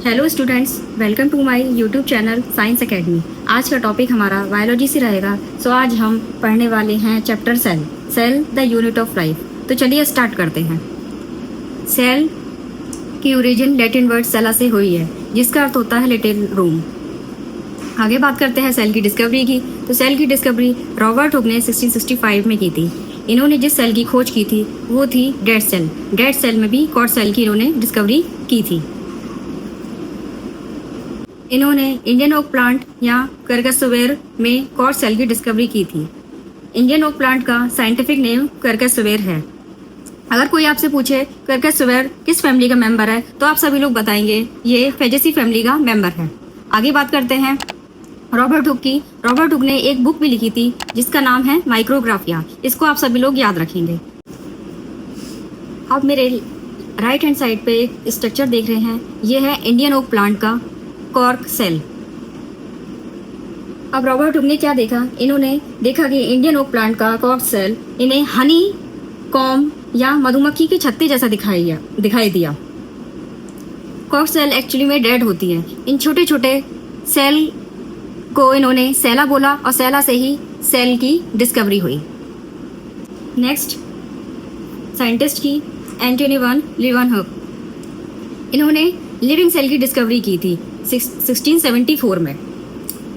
Hello students, welcome to my YouTube channel science academy. आज का topic हमारा biology से रहेगा। सो आज हम पढ़ने वाले हैं chapter cell the unit of life. तो चलिए स्टार्ट करते हैं। सेल की ओरिजिन लैटिन वर्ड सेला से हुई है, जिसका अर्थ होता है लिटिल रूम। आगे बात करते हैं सेल की डिस्कवरी की। तो सेल की डिस्कवरी रॉबर्ट हुक ने 1665 में की थी। इन्होंने जिस सेल की खोज की थी वो थी डेड सेल। डेड सेल में भी कॉड सेल की इन्होंने डिस्कवरी की थी। इन्होंने इंडियन ओक प्लांट या कर्कसवेर में कॉड सेल की डिस्कवरी की थी। इंडियन ओक प्लांट का साइंटिफिक नेम कर्कसवेर है। अगर कोई आपसे पूछे कर्कसवेर किस फैमिली का मेंबर है, तो आप सभी लोग बताएंगे ये फेजेसी फैमिली का मेंबर है। आगे बात करते हैं रॉबर्ट हुक की। रॉबर्ट हुक ने एक बुक भी लिखी थी जिसका नाम है माइक्रोग्राफिया। इसको आप सभी लोग याद रखेंगे। आप मेरे राइट हैंड साइड पे एक स्ट्रक्चर देख रहे हैं, ये है इंडियन ओक प्लांट का कॉर्क सेल। अब रॉबर्ट हुक ने क्या देखा? इन्होंने देखा कि इंडियन ओक प्लांट का कॉर्क सेल इन्हें हनी कॉम या मधुमक्खी की छत्ते जैसा दिखाई दिया। कॉर्क सेल एक्चुअली में डेड होती है। इन छोटे छोटे सेल को इन्होंने सेला बोला और सेला से ही सेल की डिस्कवरी हुई। नेक्स्ट साइंटिस्ट की एंटोनी वन लीeuwenhoek। इन्होंने लिविंग सेल की डिस्कवरी की थी 1674 में।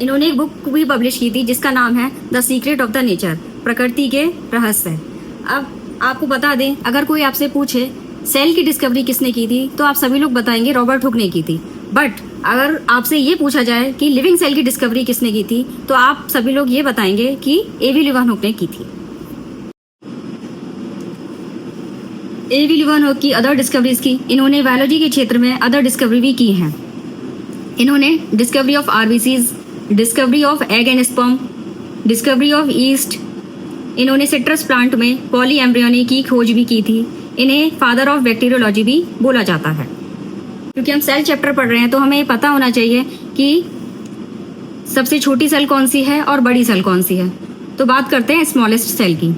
इन्होंने एक बुक भी पब्लिश की थी जिसका नाम है the secret of the nature, प्रकृति के रहस्य। अब आपको बता दें, अगर कोई आपसे पूछे सेल की डिस्कवरी किसने की थी, तो आप सभी लोग बताएंगे रॉबर्ट हुक ने की थी। बट अगर आपसे ये पूछा जाए कि लिविंग सेल की डिस्कवरी किसने की थी, तो आप सभी लोग ये बताएंगे कि एवी लीeuwenhoek ने की थी। एवी लीeuwenhoek की अदर डिस्कवरीज की, इन्होंने बायोलॉजी के क्षेत्र में अदर डिस्कवरी भी की हैं। इन्होंने discovery of RBCs, discovery of egg and sperm, discovery of east. इन्होंने सिट्रस प्लांट में पॉली एम्ब्रियोनी की खोज भी की थी। इन्हें फादर ऑफ बैक्टीरियोलॉजी भी बोला जाता है। क्योंकि हम सेल चैप्टर पढ़ रहे हैं तो हमें पता होना चाहिए कि सबसे छोटी सेल कौन सी है और बड़ी सेल कौन सी है। तो बात करते हैं स्मॉलेस्ट सेल की।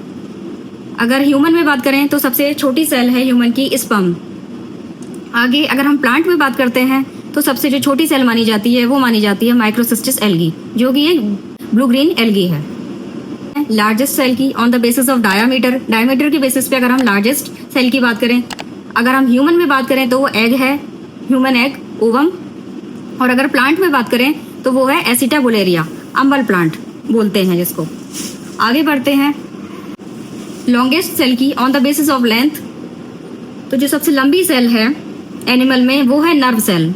अगर ह्यूमन में बात करें तो सबसे छोटी सेल है ह्यूमन की स्पर्म। आगे अगर हम प्लांट में बात करते हैं तो सबसे जो छोटी सेल मानी जाती है वो मानी जाती है माइक्रोसिस्टिस एल्गी, जो कि एक ब्लू ग्रीन एल्गी है। लार्जेस्ट सेल की on the basis of diameter के बेसिस पे अगर हम लार्जेस्ट सेल की बात करें, अगर हम ह्यूमन में बात करें तो वो एग है, ह्यूमन एग, ओवम। और अगर प्लांट में बात करें तो वो है एसिटाबुलेरिया, अम्बल प्लांट बोलते हैं जिसको। आगे बढ़ते हैं लॉन्गेस्ट सेल की on the basis of length. तो जो सबसे लंबी सेल है एनिमल में वो है नर्व सेल,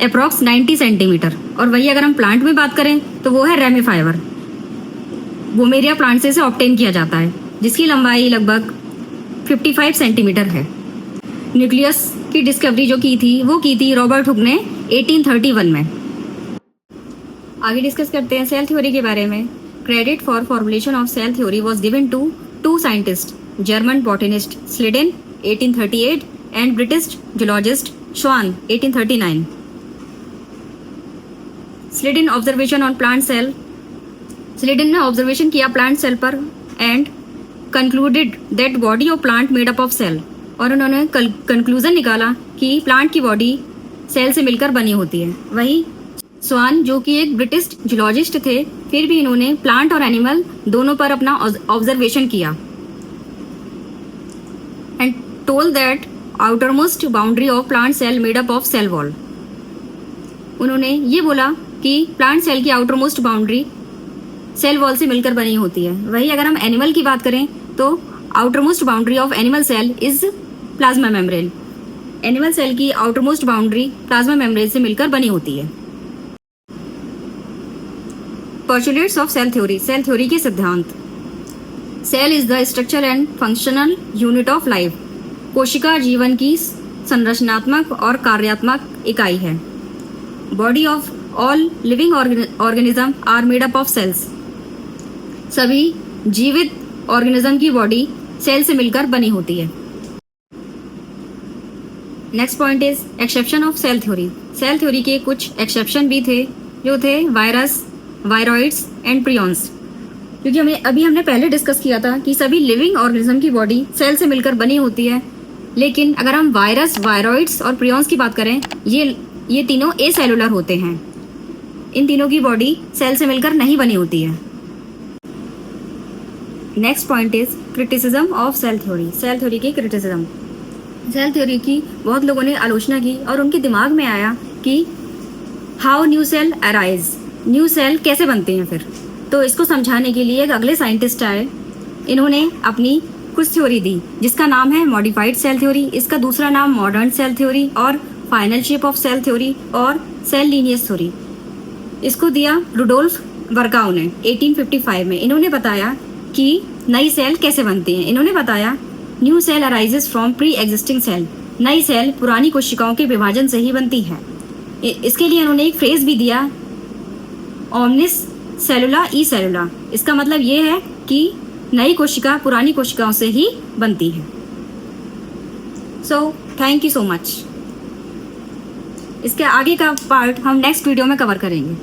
अप्रॉक्स 90 सेंटीमीटर। और वही अगर हम प्लांट में बात करें तो वो है रेमीफाइबर, वोमेरिया प्लांट से इसे ऑब्टेन किया जाता है, जिसकी लंबाई लगभग 55 सेंटीमीटर है। न्यूक्लियस की डिस्कवरी जो की थी वो की थी रॉबर्ट हुक ने 1831 में। आगे डिस्कस करते हैं सेल थ्योरी के बारे में। Credit for formulation of cell theory was given to two scientist, German botanist Schleiden 1838 and British zoologist Schwann 1839। Schleiden observation on plant cell. Schleiden ने ऑब्जर्वेशन किया प्लांट सेल पर and concluded that body of plant made up of cell. और उन्होंने conclusion निकाला कि plant की body cell से मिलकर बनी होती है। वही स्वान, जो कि एक ब्रिटिश जूलॉजिस्ट थे, फिर भी इन्होंने प्लांट और एनिमल दोनों पर अपना ऑब्जर्वेशन किया and told that outermost boundary of plant cell made up of cell wall. उन्होंने ये बोला कि प्लांट सेल की आउटरमोस्ट बाउंड्री सेल वॉल से मिलकर बनी होती है। वही अगर हम एनिमल की बात करें तो outermost boundary of animal cell is plasma membrane. Animal cell की आउटरमोस्ट बाउंड्री प्लाज्मा मेम्ब्रेन से मिलकर बनी होती है। Postulates of cell theory. Cell theory के सिद्धांत। Cell is the structure and functional unit of life. कोशिका जीवन की संरचनात्मक और कार्यात्मक इकाई है। Body of all living organism are made up of cells. सभी जीवित ऑर्गेनिज्म की बॉडी सेल से मिलकर बनी होती है। Next point is exception of cell theory. Cell theory के कुछ एक्सेप्शन भी थे, जो थे वायरस, वायरॉइड्स एंड प्रियॉन्स। क्योंकि हमने पहले डिस्कस किया था कि सभी लिविंग ऑर्गेनिज्म की बॉडी सेल से मिलकर बनी होती है, लेकिन अगर हम वायरस, वायरॉइड्स और प्रियॉन्स की बात करें, ये ये तीनों ए सेलुलर होते हैं। इन तीनों की बॉडी सेल से मिलकर नहीं बनी होती है। Next point is criticism of cell theory. Cell theory की क्रिटिसिज्म। सेल थ्योरी की बहुत लोगों ने आलोचना की और उनके दिमाग में आया कि how new cell arise, new cell कैसे बनते हैं फिर। तो इसको समझाने के लिए एक अगले साइंटिस्ट आए। इन्होंने अपनी कुछ थ्योरी दी जिसका नाम है मॉडिफाइड सेल थ्योरी, इसका दूसरा नाम मॉडर्न सेल थ्योरी और final shape of cell theory और सेल लीनियस थ्योरी। इसको दिया रुडोल्फ वर्काउ ने 1855 में। इन्होंने बताया कि नई सेल कैसे बनती हैं। इन्होंने बताया new cell arises from pre existing cell. नई सेल पुरानी कोशिकाओं के विभाजन से ही बनती है। इसके लिए इन्होंने एक फ्रेज भी दिया, ओमनिस सेलुला ई सेलुला। इसका मतलब ये है कि नई कोशिका पुरानी कोशिकाओं से ही बनती है। So thank you so much. इसके आगे का पार्ट हम नेक्स्ट वीडियो में कवर करेंगे।